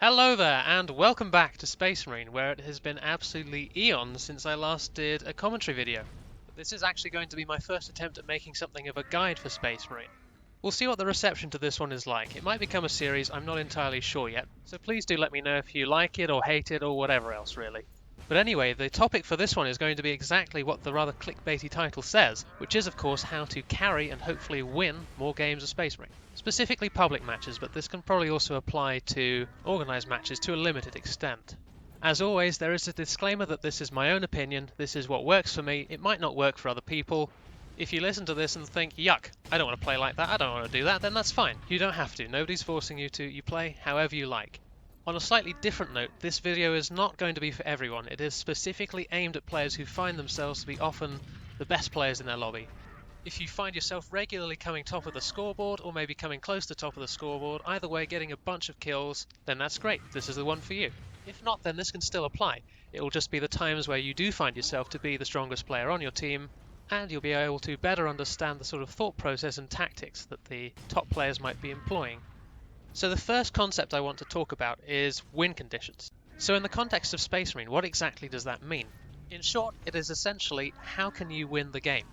Hello there, and welcome back to Space Marine, where it has been absolutely eons since I last did a commentary video. But this is actually going to be my first attempt at making something of a guide for Space Marine. We'll see what the reception to this one is like. It might become a series, I'm not entirely sure yet, so please do let me know if you like it or hate it or whatever else really. But anyway, the topic for this one is going to be exactly what the rather clickbaity title says, which is of course how to carry and hopefully win more games of Space Marine. Specifically public matches, but this can probably also apply to organised matches to a limited extent. As always, there is a disclaimer that this is my own opinion, this is what works for me, it might not work for other people. If you listen to this and think, yuck, I don't want to play like that, I don't want to do that, then that's fine. You don't have to, nobody's forcing you to, you play however you like. On a slightly different note, this video is not going to be for everyone. It is specifically aimed at players who find themselves to be often the best players in their lobby. If you find yourself regularly coming top of the scoreboard, or maybe coming close to top of the scoreboard, either way getting a bunch of kills, then that's great, this is the one for you. If not, then this can still apply. It will just be the times where you do find yourself to be the strongest player on your team, and you'll be able to better understand the sort of thought process and tactics that the top players might be employing. So the first concept I want to talk about is win conditions. So in the context of Space Marine, what exactly does that mean? In short, it is essentially how can you win the game?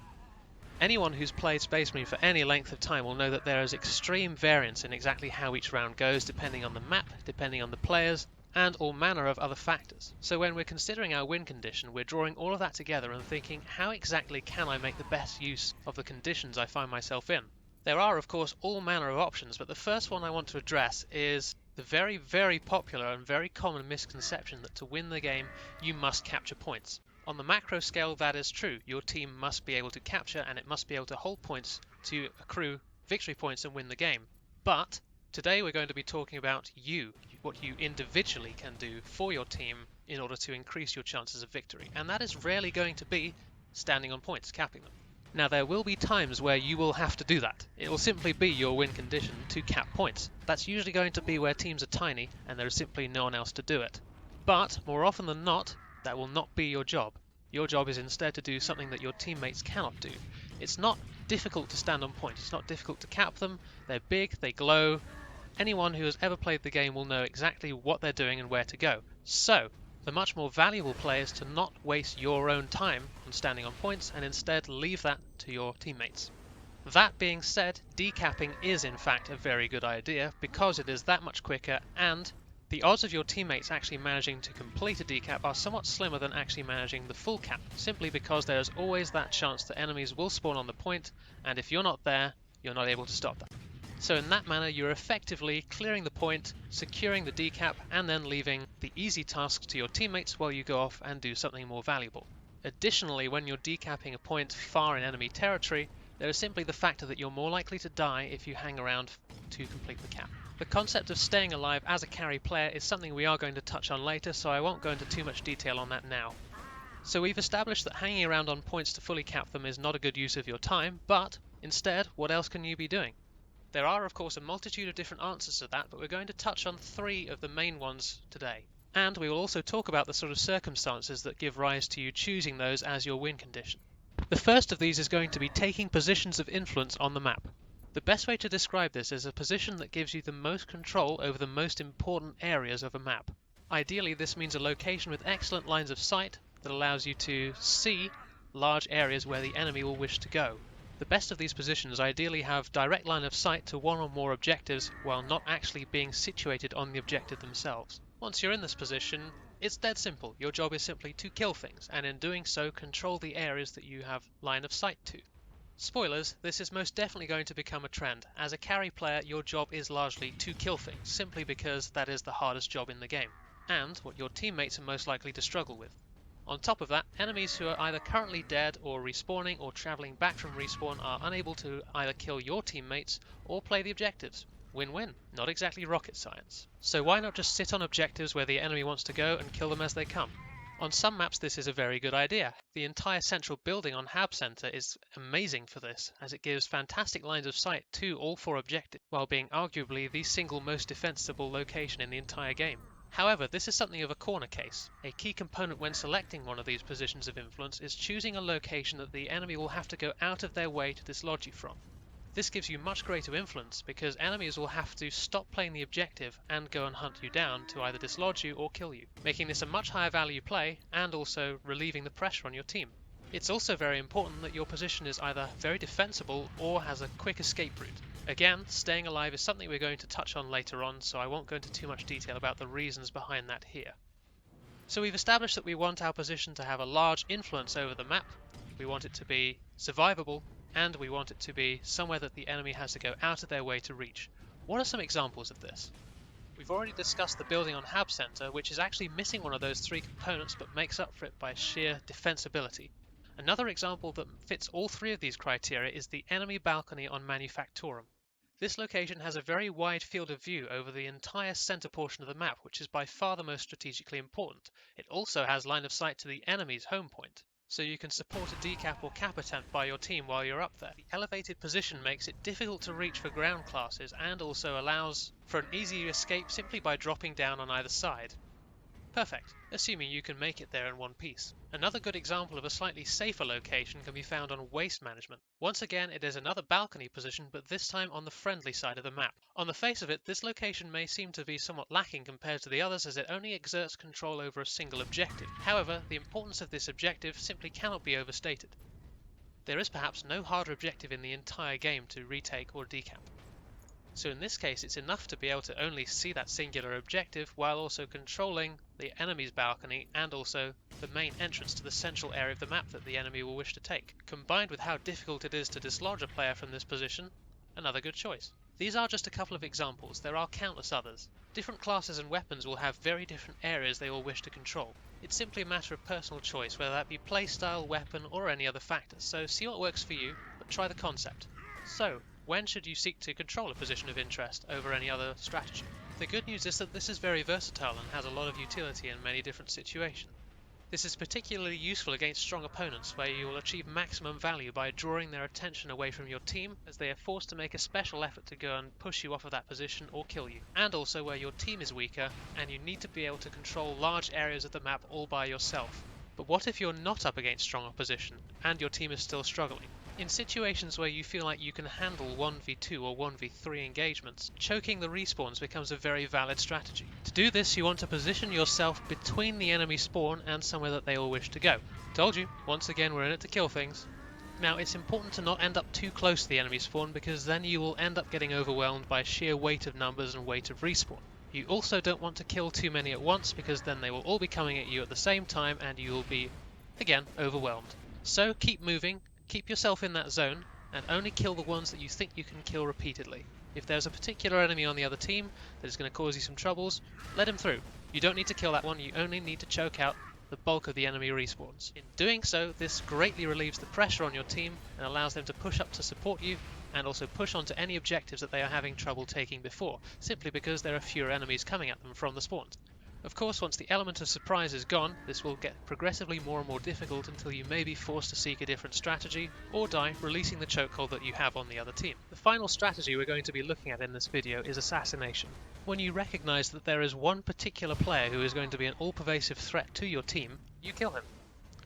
Anyone who's played Space Marine for any length of time will know that there is extreme variance in exactly how each round goes depending on the map, depending on the players, and all manner of other factors. So when we're considering our win condition, we're drawing all of that together and thinking, how exactly can I make the best use of the conditions I find myself in? There are, of course, all manner of options, but the first one I want to address is the very, very popular and very common misconception that to win the game, you must capture points. On the macro scale, that is true. Your team must be able to capture and it must be able to hold points to accrue victory points and win the game. But today we're going to be talking about you, what you individually can do for your team in order to increase your chances of victory. And that is rarely going to be standing on points, capping them. Now there will be times where you will have to do that. It will simply be your win condition to cap points. That's usually going to be where teams are tiny and there is simply no one else to do it. But more often than not, that will not be your job. Your job is instead to do something that your teammates cannot do. It's not difficult to stand on points, it's not difficult to cap them, they're big, they glow. Anyone who has ever played the game will know exactly what they're doing and where to go. So, the much more valuable play is to not waste your own time on standing on points and instead leave that to your teammates. That being said, decapping is in fact a very good idea because it is that much quicker and the odds of your teammates actually managing to complete a decap are somewhat slimmer than actually managing the full cap, simply because there is always that chance that enemies will spawn on the point, and if you're not there, you're not able to stop that. So in that manner, you're effectively clearing the point, securing the decap, and then leaving the easy tasks to your teammates while you go off and do something more valuable. Additionally, when you're decapping a point far in enemy territory, there is simply the factor that you're more likely to die if you hang around to complete the cap. The concept of staying alive as a carry player is something we are going to touch on later, so I won't go into too much detail on that now. So we've established that hanging around on points to fully cap them is not a good use of your time, but instead, what else can you be doing? There are of course a multitude of different answers to that, but we're going to touch on 3 of the main ones today. And we will also talk about the sort of circumstances that give rise to you choosing those as your win condition. The first of these is going to be taking positions of influence on the map. The best way to describe this is a position that gives you the most control over the most important areas of a map. Ideally, this means a location with excellent lines of sight that allows you to see large areas where the enemy will wish to go. The best of these positions ideally have direct line of sight to one or more objectives while not actually being situated on the objective themselves. Once you're in this position, it's dead simple. Your job is simply to kill things, and in doing so, control the areas that you have line of sight to. Spoilers, this is most definitely going to become a trend. As a carry player, your job is largely to kill things, simply because that is the hardest job in the game, and what your teammates are most likely to struggle with. On top of that, enemies who are either currently dead or respawning or travelling back from respawn are unable to either kill your teammates or play the objectives. Win-win. Not exactly rocket science. So why not just sit on objectives where the enemy wants to go and kill them as they come? On some maps this is a very good idea. The entire central building on Hab Center is amazing for this, as it gives fantastic lines of sight to all 4 objectives, while being arguably the single most defensible location in the entire game. However, this is something of a corner case. A key component when selecting one of these positions of influence is choosing a location that the enemy will have to go out of their way to dislodge you from. This gives you much greater influence because enemies will have to stop playing the objective and go and hunt you down to either dislodge you or kill you, making this a much higher value play and also relieving the pressure on your team. It's also very important that your position is either very defensible or has a quick escape route. Again, staying alive is something we're going to touch on later on, so I won't go into too much detail about the reasons behind that here. So we've established that we want our position to have a large influence over the map, we want it to be survivable, and we want it to be somewhere that the enemy has to go out of their way to reach. What are some examples of this? We've already discussed the building on Hab Center, which is actually missing one of those three components but makes up for it by sheer defensibility. Another example that fits all three of these criteria is the enemy balcony on Manufactorum. This location has a very wide field of view over the entire center portion of the map, which is by far the most strategically important. It also has line of sight to the enemy's home point, so you can support a decap or cap attempt by your team while you're up there. The elevated position makes it difficult to reach for ground classes and also allows for an easy escape simply by dropping down on either side. Perfect, assuming you can make it there in one piece. Another good example of a slightly safer location can be found on Waste Management. Once again, it is another balcony position, but this time on the friendly side of the map. On the face of it, this location may seem to be somewhat lacking compared to the others as it only exerts control over a single objective. However, the importance of this objective simply cannot be overstated. There is perhaps no harder objective in the entire game to retake or decap. So in this case, it's enough to be able to only see that singular objective while also controlling the enemy's balcony and also the main entrance to the central area of the map that the enemy will wish to take. Combined with how difficult it is to dislodge a player from this position, another good choice. These are just a couple of examples, there are countless others. Different classes and weapons will have very different areas they will wish to control. It's simply a matter of personal choice, whether that be playstyle, weapon, or any other factor, so see what works for you, but try the concept. So, when should you seek to control a position of interest over any other strategy? The good news is that this is very versatile and has a lot of utility in many different situations. This is particularly useful against strong opponents where you will achieve maximum value by drawing their attention away from your team as they are forced to make a special effort to go and push you off of that position or kill you. And also where your team is weaker and you need to be able to control large areas of the map all by yourself. But what if you're not up against strong opposition and your team is still struggling? In situations where you feel like you can handle 1v2 or 1v3 engagements, choking the respawns becomes a very valid strategy. To do this, you want to position yourself between the enemy spawn and somewhere that they all wish to go. Told you, once again we're in it to kill things. Now it's important to not end up too close to the enemy spawn because then you will end up getting overwhelmed by sheer weight of numbers and weight of respawn. You also don't want to kill too many at once because then they will all be coming at you at the same time and you will be, again, overwhelmed. So keep moving. Keep yourself in that zone, and only kill the ones that you think you can kill repeatedly. If there's a particular enemy on the other team that is going to cause you some troubles, let him through. You don't need to kill that one, you only need to choke out the bulk of the enemy respawns. In doing so, this greatly relieves the pressure on your team and allows them to push up to support you and also push onto any objectives that they are having trouble taking before, simply because there are fewer enemies coming at them from the spawns. Of course, once the element of surprise is gone, this will get progressively more and more difficult until you may be forced to seek a different strategy, or die, releasing the chokehold that you have on the other team. The final strategy we're going to be looking at in this video is assassination. When you recognise that there is one particular player who is going to be an all-pervasive threat to your team, you kill him.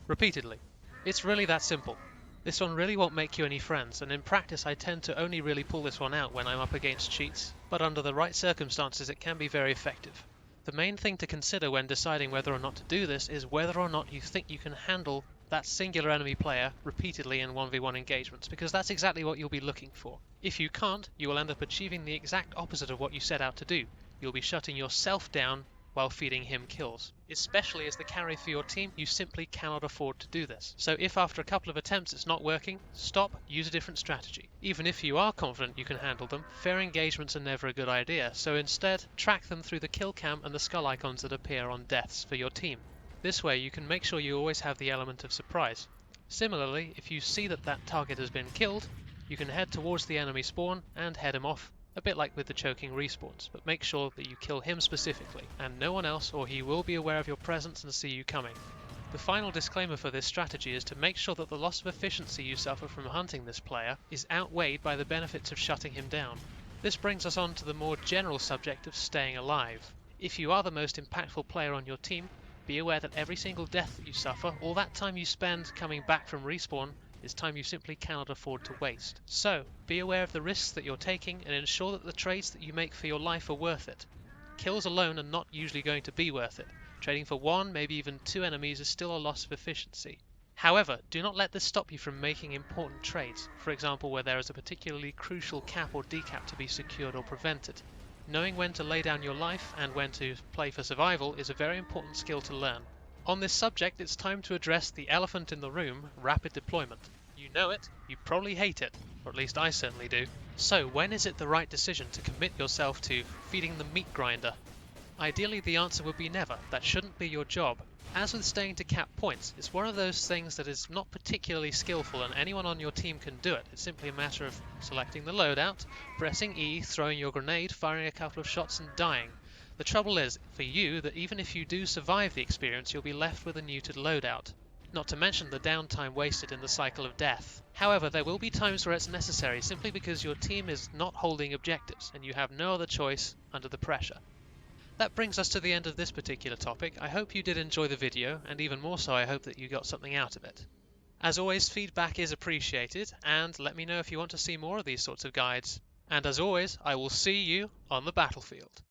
Repeatedly. It's really that simple. This one really won't make you any friends, and in practice I tend to only really pull this one out when I'm up against cheats, but under the right circumstances it can be very effective. The main thing to consider when deciding whether or not to do this is whether or not you think you can handle that singular enemy player repeatedly in 1v1 engagements, because that's exactly what you'll be looking for. If you can't, you will end up achieving the exact opposite of what you set out to do. You'll be shutting yourself down while feeding him kills. Especially as the carry for your team, you simply cannot afford to do this. So if after a couple of attempts it's not working, stop, use a different strategy. Even if you are confident you can handle them, fair engagements are never a good idea, so instead track them through the kill cam and the skull icons that appear on deaths for your team. This way you can make sure you always have the element of surprise. Similarly, if you see that that target has been killed, you can head towards the enemy spawn and head him off, a bit like with the choking respawns, but make sure that you kill him specifically, and no one else, or he will be aware of your presence and see you coming. The final disclaimer for this strategy is to make sure that the loss of efficiency you suffer from hunting this player is outweighed by the benefits of shutting him down. This brings us on to the more general subject of staying alive. If you are the most impactful player on your team, be aware that every single death that you suffer, or that time you spend coming back from respawn, is time you simply cannot afford to waste. So, be aware of the risks that you're taking and ensure that the trades that you make for your life are worth it. Kills alone are not usually going to be worth it. Trading for 1, maybe even 2 enemies is still a loss of efficiency. However, do not let this stop you from making important trades, for example where there is a particularly crucial cap or decap to be secured or prevented. Knowing when to lay down your life and when to play for survival is a very important skill to learn. On this subject, it's time to address the elephant in the room, rapid deployment. You know it, you probably hate it, or at least I certainly do. So when is it the right decision to commit yourself to feeding the meat grinder? Ideally the answer would be never, that shouldn't be your job. As with staying to cap points, it's one of those things that is not particularly skillful and anyone on your team can do it. It's simply a matter of selecting the loadout, pressing E, throwing your grenade, firing a couple of shots and dying. The trouble is, for you, that even if you do survive the experience, you'll be left with a neutered loadout. Not to mention the downtime wasted in the cycle of death. However, there will be times where it's necessary simply because your team is not holding objectives and you have no other choice under the pressure. That brings us to the end of this particular topic. I hope you did enjoy the video, and even more so I hope that you got something out of it. As always, feedback is appreciated, and let me know if you want to see more of these sorts of guides. And as always, I will see you on the battlefield.